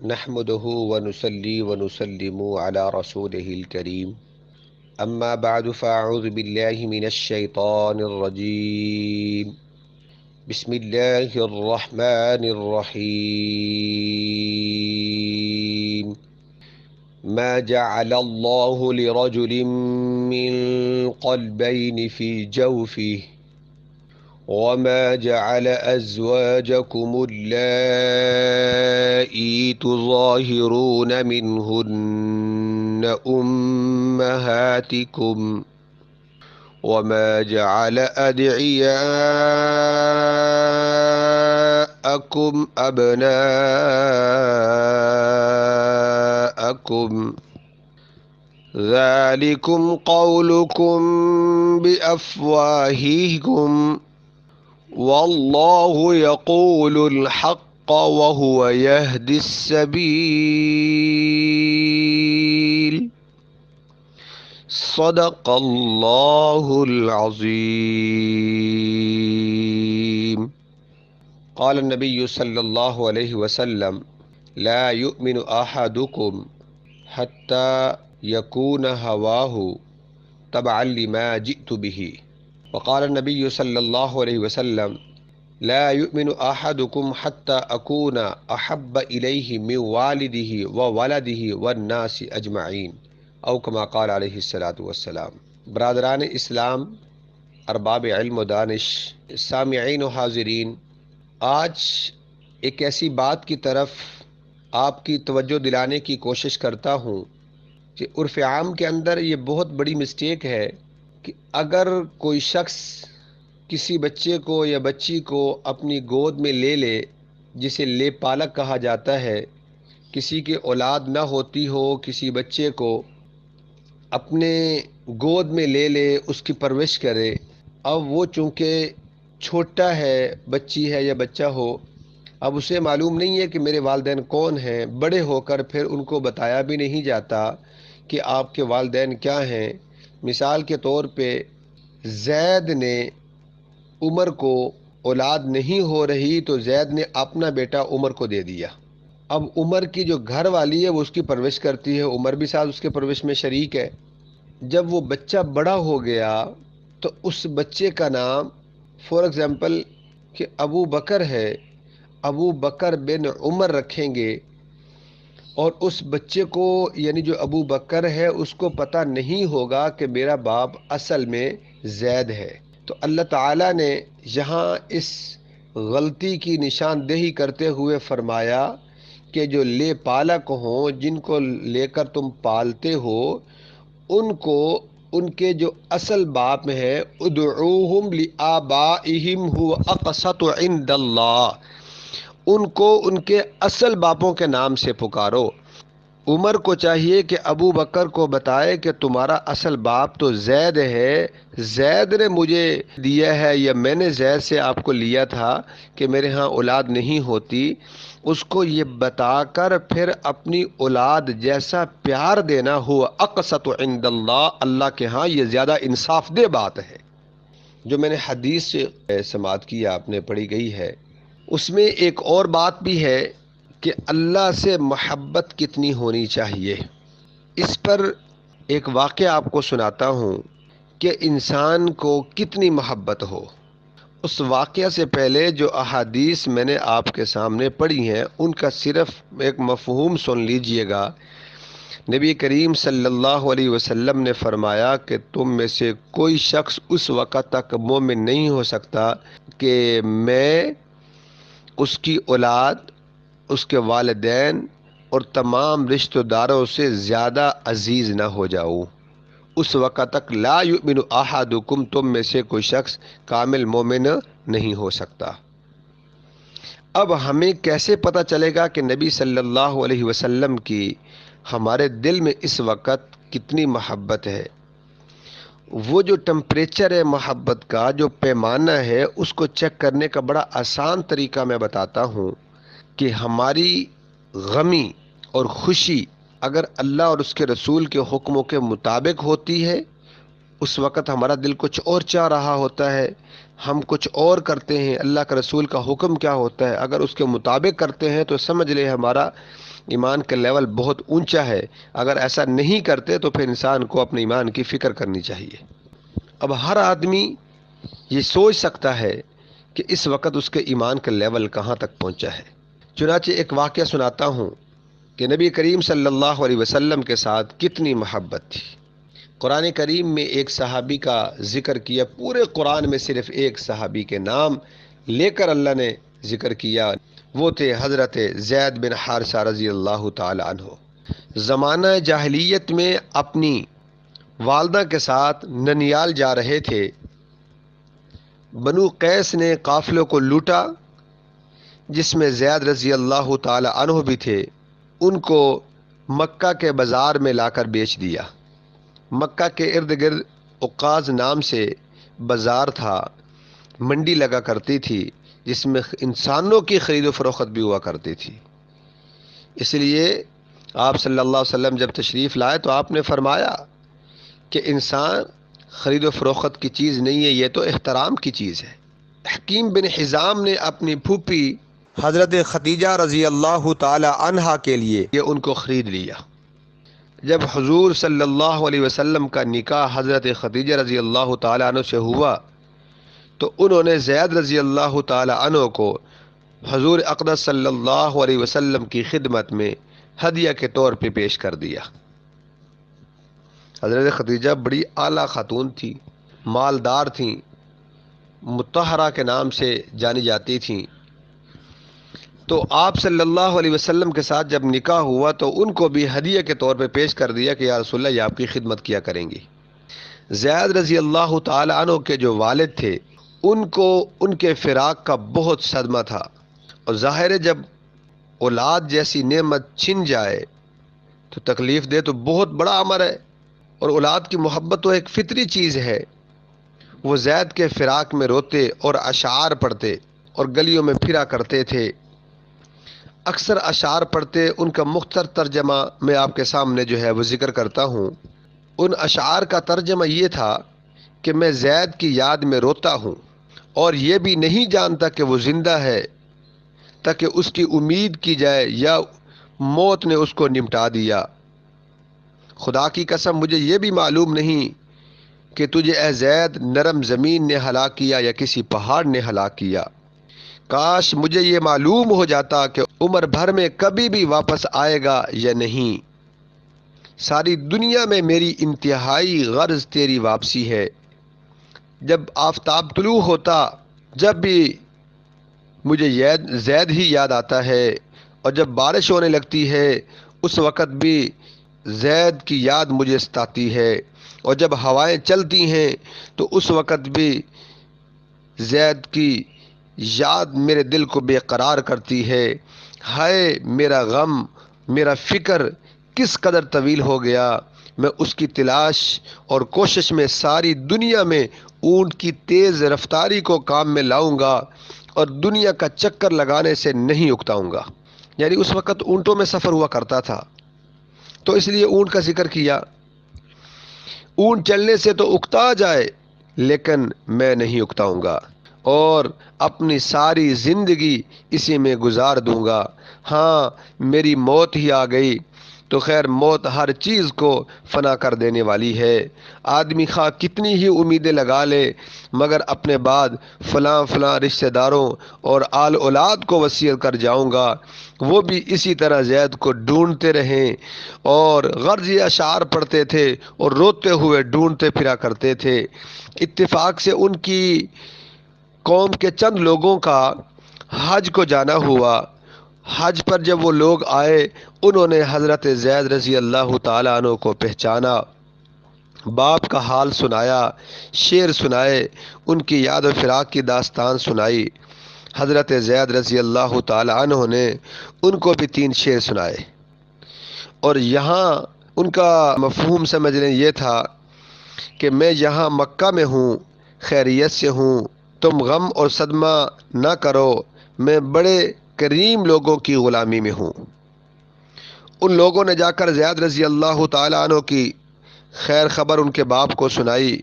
نحمده ونصلي ونسلم على رسوله الكريم أما بعد فأعوذ بالله من الشيطان الرجيم بسم الله الرحمن الرحيم ما جعل الله لرجل من قلبين في جوفه وما جعل أزواجكم اللائي تظاهرون منهن أمهاتكم وما جعل أدعياءكم أبناءكم ذلكم قولكم بأفواهكم والله يقول الحق وهو يهدي السبيل صدق الله العظيم. قال النبي صلى الله عليه وسلم لا يؤمن أحدكم حتى يكون هواه تبعا لما جئت به. وقال النبي صلى الله عليه وسلم لا يؤمن أحدكم حتى أكون أحب إليه من والده وولده والناس أجمعين او كما قال علیہ الصلاۃ والسلام. برادران اسلام، ارباب علم و دانش، سامعین و حاضرین، آج ایک ایسی بات کی طرف آپ کی توجہ دلانے کی کوشش کرتا ہوں کہ عرف عام کے اندر یہ بہت بڑی مسٹیک ہے کہ اگر کوئی شخص کسی بچے کو یا بچی کو اپنی گود میں لے لے، جسے لے پالک کہا جاتا ہے، کسی کی اولاد نہ ہوتی ہو، کسی بچے کو اپنے گود میں لے لے، اس کی پرورش کرے. اب وہ چونکہ چھوٹا ہے، بچی ہے یا بچہ ہو، اب اسے معلوم نہیں ہے کہ میرے والدین کون ہیں. بڑے ہو کر پھر ان کو بتایا بھی نہیں جاتا کہ آپ کے والدین کیا ہیں. مثال کے طور پہ زید نے عمر کو اولاد نہیں ہو رہی تو زید نے اپنا بیٹا عمر کو دے دیا. اب عمر کی جو گھر والی ہے وہ اس کی پرورش کرتی ہے، عمر بھی ساتھ اس کے پرورش میں شریک ہے. جب وہ بچہ بڑا ہو گیا تو اس بچے کا نام فار ایگزامپل کہ ابو بکر ہے، ابو بکر بن عمر رکھیں گے، اور اس بچے کو یعنی جو ابو بکر ہے اس کو پتہ نہیں ہوگا کہ میرا باپ اصل میں زید ہے. تو اللہ تعالیٰ نے یہاں اس غلطی کی نشاندہی کرتے ہوئے فرمایا کہ جو لے پالک ہوں، جن کو لے کر تم پالتے ہو، ان کو ان کے جو اصل باپ ہیں ادعوہم لآبائہم هو اقسط عند اللہ، ان کو ان کے اصل باپوں کے نام سے پکارو. عمر کو چاہیے کہ ابو بکر کو بتائے کہ تمہارا اصل باپ تو زید ہے، زید نے مجھے دیا ہے یا میں نے زید سے آپ کو لیا تھا کہ میرے ہاں اولاد نہیں ہوتی. اس کو یہ بتا کر پھر اپنی اولاد جیسا پیار دینا ہو اقسط عند اللہ، اللہ کے ہاں یہ زیادہ انصاف دہ بات ہے. جو میں نے حدیث سے سماعت کی آپ نے پڑھی گئی ہے، اس میں ایک اور بات بھی ہے کہ اللہ سے محبت کتنی ہونی چاہیے. اس پر ایک واقعہ آپ کو سناتا ہوں کہ انسان کو کتنی محبت ہو. اس واقعہ سے پہلے جو احادیث میں نے آپ کے سامنے پڑھی ہیں ان کا صرف ایک مفہوم سن لیجئے گا. نبی کریم صلی اللہ علیہ وسلم نے فرمایا کہ تم میں سے کوئی شخص اس وقت تک مومن نہیں ہو سکتا کہ میں اس کی اولاد، اس کے والدین اور تمام رشتہ داروں سے زیادہ عزیز نہ ہو جاؤں. اس وقت تک لا یؤمن احدکم، تم میں سے کوئی شخص کامل مومن نہیں ہو سکتا. اب ہمیں کیسے پتہ چلے گا کہ نبی صلی اللہ علیہ وسلم کی ہمارے دل میں اس وقت کتنی محبت ہے؟ وہ جو ٹمپریچر ہے محبت کا، جو پیمانہ ہے، اس کو چیک کرنے کا بڑا آسان طریقہ میں بتاتا ہوں کہ ہماری غمی اور خوشی اگر اللہ اور اس کے رسول کے حکموں کے مطابق ہوتی ہے، اس وقت ہمارا دل کچھ اور چاہ رہا ہوتا ہے، ہم کچھ اور کرتے ہیں. اللہ کا رسول کا حکم کیا ہوتا ہے، اگر اس کے مطابق کرتے ہیں تو سمجھ لے ہمارا ایمان کا لیول بہت اونچا ہے. اگر ایسا نہیں کرتے تو پھر انسان کو اپنے ایمان کی فکر کرنی چاہیے. اب ہر آدمی یہ سوچ سکتا ہے کہ اس وقت اس کے ایمان کا لیول کہاں تک پہنچا ہے. چنانچہ ایک واقعہ سناتا ہوں کہ نبی کریم صلی اللہ علیہ وسلم کے ساتھ کتنی محبت تھی. قرآن کریم میں ایک صحابی کا ذکر کیا، پورے قرآن میں صرف ایک صحابی کے نام لے کر اللہ نے ذکر کیا، وہ تھے حضرت زید بن حارثہ رضی اللہ تعالی عنہ. زمانہ جاہلیت میں اپنی والدہ کے ساتھ ننیال جا رہے تھے. بنو قیس نے قافلوں کو لوٹا جس میں زید رضی اللہ تعالی عنہ بھی تھے. ان کو مکہ کے بازار میں لا کر بیچ دیا. مکہ کے ارد گرد عکاظ نام سے بازار تھا، منڈی لگا کرتی تھی جس میں انسانوں کی خرید و فروخت بھی ہوا کرتی تھی. اس لیے آپ صلی اللہ علیہ وسلم جب تشریف لائے تو آپ نے فرمایا کہ انسان خرید و فروخت کی چیز نہیں ہے، یہ تو احترام کی چیز ہے. حکیم بن حزام نے اپنی پھوپھی حضرت خدیجہ رضی اللہ تعالی عنہا کے لیے یہ ان کو خرید لیا. جب حضور صلی اللہ علیہ وسلم کا نکاح حضرت خدیجہ رضی اللہ تعالی عنہ سے ہوا تو انہوں نے زید رضی اللہ تعالی عنہ کو حضور اقدس صلی اللہ علیہ وسلم کی خدمت میں ہدیہ کے طور پہ پیش کر دیا. حضرت خدیجہ بڑی اعلیٰ خاتون تھی، مالدار تھیں، مطہرہ کے نام سے جانی جاتی تھیں. تو آپ صلی اللہ علیہ وسلم کے ساتھ جب نکاح ہوا تو ان کو بھی ہدیہ کے طور پہ پیش کر دیا کہ یا رسول اللہ یہ آپ کی خدمت کیا کریں گی. زید رضی اللہ تعالی عنہ کے جو والد تھے ان کو ان کے فراق کا بہت صدمہ تھا، اور ظاہر ہے جب اولاد جیسی نعمت چھن جائے تو تکلیف دے تو بہت بڑا امر ہے، اور اولاد کی محبت تو ایک فطری چیز ہے. وہ زید کے فراق میں روتے اور اشعار پڑھتے اور گلیوں میں پھرا کرتے تھے. اکثر اشعار پڑھتے، ان کا مختصر ترجمہ میں آپ کے سامنے جو ہے وہ ذکر کرتا ہوں. ان اشعار کا ترجمہ یہ تھا کہ میں زید کی یاد میں روتا ہوں اور یہ بھی نہیں جانتا کہ وہ زندہ ہے، تاکہ اس کی امید کی جائے یا موت نے اس کو نمٹا دیا. خدا کی قسم مجھے یہ بھی معلوم نہیں کہ تجھے اے زید نرم زمین نے ہلاک کیا یا کسی پہاڑ نے ہلاک کیا. کاش مجھے یہ معلوم ہو جاتا کہ عمر بھر میں کبھی بھی واپس آئے گا یا نہیں. ساری دنیا میں میری انتہائی غرض تیری واپسی ہے. جب آفتاب طلوع ہوتا جب بھی مجھے زید ہی یاد آتا ہے، اور جب بارش ہونے لگتی ہے اس وقت بھی زید کی یاد مجھے ستاتی ہے، اور جب ہوائیں چلتی ہیں تو اس وقت بھی زید کی یاد میرے دل کو بے قرار کرتی ہے. ہائے میرا غم، میرا فکر کس قدر طویل ہو گیا. میں اس کی تلاش اور کوشش میں ساری دنیا میں اونٹ کی تیز رفتاری کو کام میں لاؤں گا اور دنیا کا چکر لگانے سے نہیں اکتاؤں گا. یعنی اس وقت اونٹوں میں سفر ہوا کرتا تھا تو اس لیے اونٹ کا ذکر کیا. اونٹ چلنے سے تو اکتا جائے لیکن میں نہیں اکتاؤں گا اور اپنی ساری زندگی اسی میں گزار دوں گا. ہاں میری موت ہی آ گئی تو خیر، موت ہر چیز کو فنا کر دینے والی ہے. آدمی خواہ کتنی ہی امیدیں لگا لے مگر اپنے بعد فلاں فلاں رشتہ داروں اور آل اولاد کو وصیت کر جاؤں گا، وہ بھی اسی طرح زید کو ڈھونڈتے رہیں اور غرضی اشعار پڑھتے تھے اور روتے ہوئے ڈھونڈتے پھرا کرتے تھے. اتفاق سے ان کی قوم کے چند لوگوں کا حج کو جانا ہوا. حج پر جب وہ لوگ آئے انہوں نے حضرت زید رضی اللہ تعالیٰ عنہ کو پہچانا، باپ کا حال سنایا، شعر سنائے، ان کی یاد و فراق کی داستان سنائی. حضرت زید رضی اللہ تعالیٰ عنہ نے ان کو بھی 3 شعر سنائے، اور یہاں ان کا مفہوم سمجھ لیں یہ تھا کہ میں یہاں مکہ میں ہوں، خیریت سے ہوں، تم غم اور صدمہ نہ کرو، میں بڑے کریم لوگوں کی غلامی میں ہوں. ان لوگوں نے جا کر زید رضی اللہ تعالیٰ عنہ کی خیر خبر ان کے باپ کو سنائی.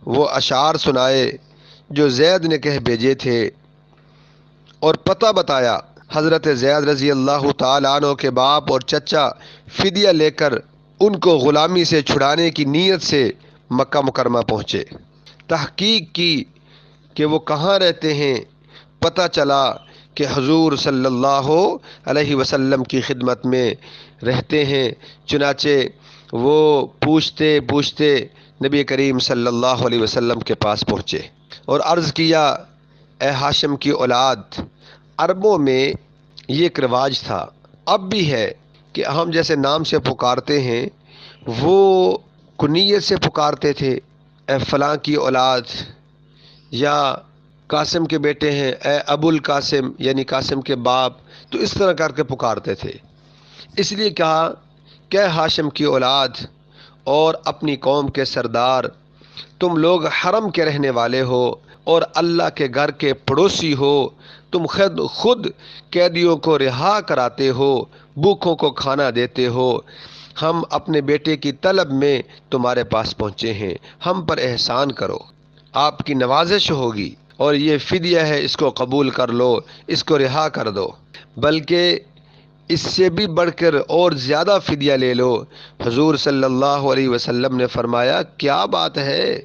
وہ اشعار سنائے جو زید نے کہہ بھیجے تھے اور پتہ بتایا. حضرت زید رضی اللہ تعالیٰ عنہ کے باپ اور چچا فدیہ لے کر ان کو غلامی سے چھڑانے کی نیت سے مکہ مکرمہ پہنچے۔ تحقیق کی کہ وہ کہاں رہتے ہیں، پتہ چلا کہ حضور صلی اللہ علیہ وسلم کی خدمت میں رہتے ہیں۔ چنانچہ وہ پوچھتے پوچھتے نبی کریم صلی اللہ علیہ وسلم کے پاس پہنچے اور عرض کیا، اے ہاشم کی اولاد، عربوں میں یہ ایک رواج تھا، اب بھی ہے، کہ ہم جیسے نام سے پکارتے ہیں وہ کنیت سے پکارتے تھے، اے فلاں کی اولاد، یا قاسم کے بیٹے ہیں، اے ابو القاسم یعنی قاسم کے باپ، تو اس طرح کر کے پکارتے تھے۔ اس لیے کہا کہ ہاشم کی اولاد اور اپنی قوم کے سردار، تم لوگ حرم کے رہنے والے ہو اور اللہ کے گھر کے پڑوسی ہو، تم خود قیدیوں کو رہا کراتے ہو، بھوکھوں کو کھانا دیتے ہو، ہم اپنے بیٹے کی طلب میں تمہارے پاس پہنچے ہیں، ہم پر احسان کرو، آپ کی نوازش ہوگی، اور یہ فدیہ ہے، اس کو قبول کر لو، اس کو رہا کر دو، بلکہ اس سے بھی بڑھ کر اور زیادہ فدیہ لے لو۔ حضور صلی اللہ علیہ وسلم نے فرمایا، کیا بات ہے،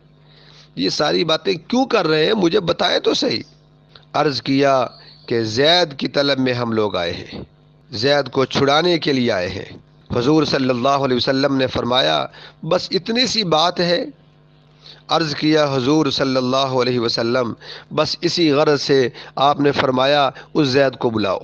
یہ ساری باتیں کیوں کر رہے ہیں، مجھے بتائے تو صحیح۔ عرض کیا کہ زید کی طلب میں ہم لوگ آئے ہیں، زید کو چھڑانے کے لیے آئے ہیں۔ حضور صلی اللہ علیہ وسلم نے فرمایا، بس اتنی سی بات ہے؟ عرض کیا، حضور صلی اللہ علیہ وسلم، بس اسی غرض سے آپ نے فرمایا، اس زید کو بلاؤ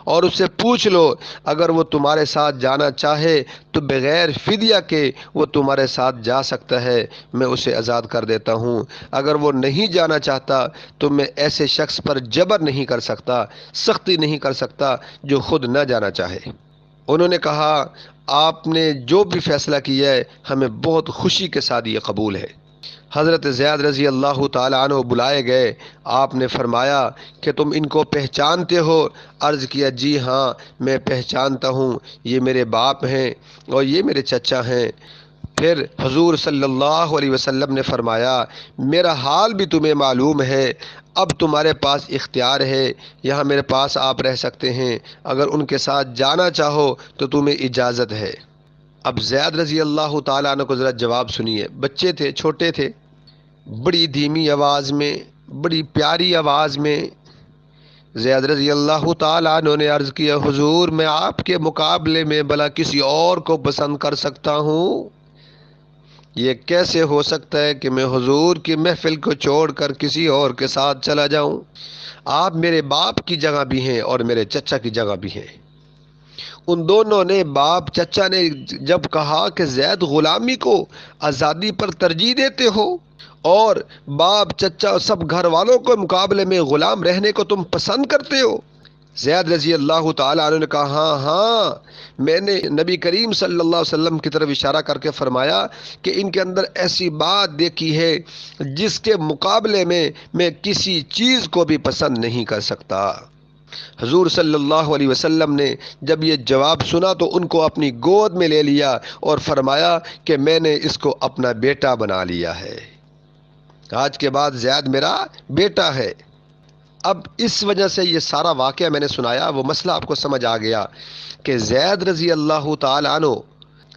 اور اس سے پوچھ لو، اگر وہ تمہارے ساتھ جانا چاہے تو بغیر فدیہ کے وہ تمہارے ساتھ جا سکتا ہے، میں اسے آزاد کر دیتا ہوں۔ اگر وہ نہیں جانا چاہتا تو میں ایسے شخص پر جبر نہیں کر سکتا، سختی نہیں کر سکتا جو خود نہ جانا چاہے۔ انہوں نے کہا، آپ نے جو بھی فیصلہ کیا ہے ہمیں بہت خوشی کے ساتھ یہ قبول ہے۔ حضرت زید رضی اللہ تعالیٰ عنہ بلائے گئے۔ آپ نے فرمایا کہ تم ان کو پہچانتے ہو؟ عرض کیا، جی ہاں میں پہچانتا ہوں، یہ میرے باپ ہیں اور یہ میرے چچا ہیں۔ پھر حضور صلی اللہ علیہ وسلم نے فرمایا، میرا حال بھی تمہیں معلوم ہے، اب تمہارے پاس اختیار ہے، یہاں میرے پاس آپ رہ سکتے ہیں، اگر ان کے ساتھ جانا چاہو تو تمہیں اجازت ہے۔ اب زید رضی اللہ تعالیٰ عنہ کو ذرا جواب سنیے، بچے تھے، چھوٹے تھے، بڑی دھیمی آواز میں، بڑی پیاری آواز میں زید رضی اللہ تعالیٰ عنہ نے عرض کیا، حضور میں آپ کے مقابلے میں بھلا کسی اور کو پسند کر سکتا ہوں؟ یہ کیسے ہو سکتا ہے کہ میں حضور کی محفل کو چھوڑ کر کسی اور کے ساتھ چلا جاؤں؟ آپ میرے باپ کی جگہ بھی ہیں اور میرے چچا کی جگہ بھی ہیں۔ ان دونوں نے، باپ چچا نے جب کہا کہ زید غلامی کو آزادی پر ترجیح دیتے ہو اور باپ چچا سب گھر والوں کے مقابلے میں غلام رہنے کو تم پسند کرتے ہو، زید رضی اللہ تعالیٰ عنہ نے کہا، ہاں ہاں، میں نے نبی کریم صلی اللہ علیہ وسلم کی طرف اشارہ کر کے فرمایا کہ ان کے اندر ایسی بات دیکھی ہے جس کے مقابلے میں میں کسی چیز کو بھی پسند نہیں کر سکتا۔ حضور صلی اللہ علیہ وسلم نے جب یہ جواب سنا تو ان کو اپنی گود میں لے لیا اور فرمایا کہ میں نے اس کو اپنا بیٹا بنا لیا ہے، آج کے بعد زید میرا بیٹا ہے۔ اب اس وجہ سے یہ سارا واقعہ میں نے سنایا، وہ مسئلہ آپ کو سمجھ آ گیا کہ زید رضی اللہ تعالیٰ عنہ،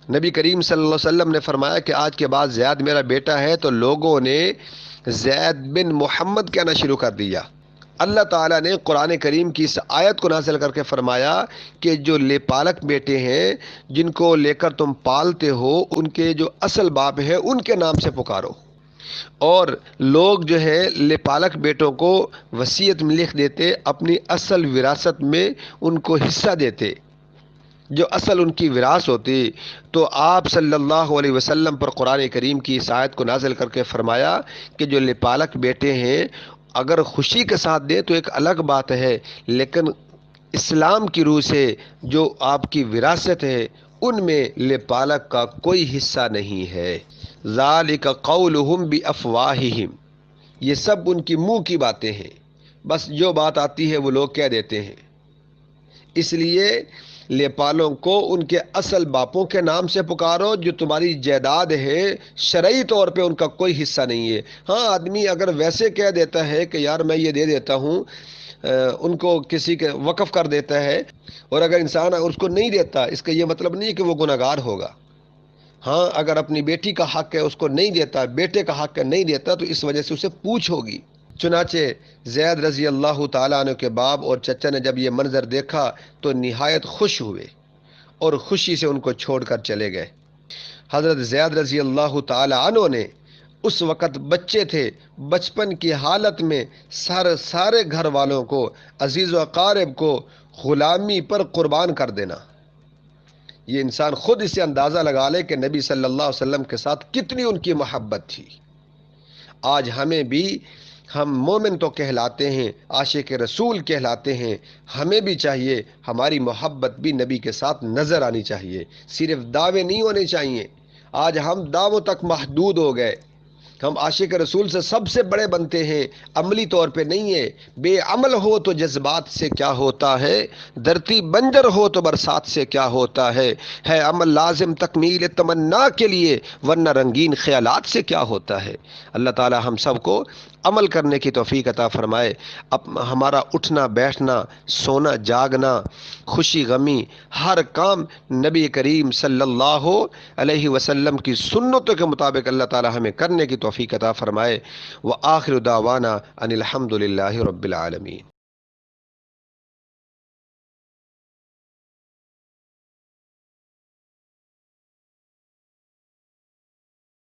نبی کریم صلی اللہ علیہ وسلم نے فرمایا کہ آج کے بعد زید میرا بیٹا ہے، تو لوگوں نے زید بن محمد کہنا شروع کر دیا۔ اللہ تعالیٰ نے قرآن کریم کی اس آیت کو نازل کر کے فرمایا کہ جو لے پالک بیٹے ہیں، جن کو لے کر تم پالتے ہو، ان کے جو اصل باپ ہیں ان کے نام سے پکارو، اور لوگ جو ہے لے پالک بیٹوں کو وصیت میں لکھ دیتے، اپنی اصل وراثت میں ان کو حصہ دیتے، جو اصل ان کی وراثت ہوتی۔ تو آپ صلی اللہ علیہ وسلم پر قرآن کریم کی اس آیت کو نازل کر کے فرمایا کہ جو لے پالک بیٹے ہیں اگر خوشی کے ساتھ دے تو ایک الگ بات ہے، لیکن اسلام کی روح سے جو آپ کی وراثت ہے ان میں لے پالک کا کوئی حصہ نہیں ہے۔ ذالک قولہم بافواہہم، یہ سب ان کی منہ کی باتیں ہیں، بس جو بات آتی ہے وہ لوگ کہہ دیتے ہیں۔ اس لیے لے پالوں کو ان کے اصل باپوں کے نام سے پکارو، جو تمہاری جائیداد ہے شرعی طور پہ ان کا کوئی حصہ نہیں ہے۔ ہاں، آدمی اگر ویسے کہہ دیتا ہے کہ یار میں یہ دے دیتا ہوں ان کو کسی کے وقف کر دیتا ہے، اور اگر انسان اس کو نہیں دیتا، اس کا یہ مطلب نہیں ہے کہ وہ گناہگار ہوگا۔ ہاں، اگر اپنی بیٹی کا حق ہے اس کو نہیں دیتا، بیٹے کا حق ہے نہیں دیتا، تو اس وجہ سے اسے پوچھ ہوگی۔ چنانچہ زید رضی اللہ تعالیٰ عنہ کے باپ اور چچا نے جب یہ منظر دیکھا تو نہایت خوش ہوئے اور خوشی سے ان کو چھوڑ کر چلے گئے۔ حضرت زید رضی اللہ تعالی عنہ نے اس وقت بچے تھے، بچپن کی حالت میں سارے گھر والوں کو، عزیز و اقارب کو غلامی پر قربان کر دینا، یہ انسان خود اسے اندازہ لگا لے کہ نبی صلی اللہ علیہ وسلم کے ساتھ کتنی ان کی محبت تھی۔ آج ہمیں بھی، ہم مومن تو کہلاتے ہیں، عاشق رسول کہلاتے ہیں، ہمیں بھی چاہیے ہماری محبت بھی نبی کے ساتھ نظر آنی چاہیے، صرف دعوے نہیں ہونے چاہیے۔ آج ہم دعووں تک محدود ہو گئے، ہم عاشق رسول سے سب سے بڑے بنتے ہیں، عملی طور پہ نہیں ہے۔ بے عمل ہو تو جذبات سے کیا ہوتا ہے، دھرتی بنجر ہو تو برسات سے کیا ہوتا ہے عمل لازم تکمیل تمنا کے لیے، ورنہ رنگین خیالات سے کیا ہوتا ہے۔ اللہ تعالی ہم سب کو عمل کرنے کی توفیق عطا فرمائے۔ ہمارا اٹھنا بیٹھنا، سونا جاگنا، خوشی غمی، ہر کام نبی کریم صلی اللہ علیہ وسلم کی سنتوں کے مطابق اللہ تعالی ہمیں کرنے کی توفیق عطا فرمائے۔ وآخر دعوانا ان الحمد للہ رب العالمین۔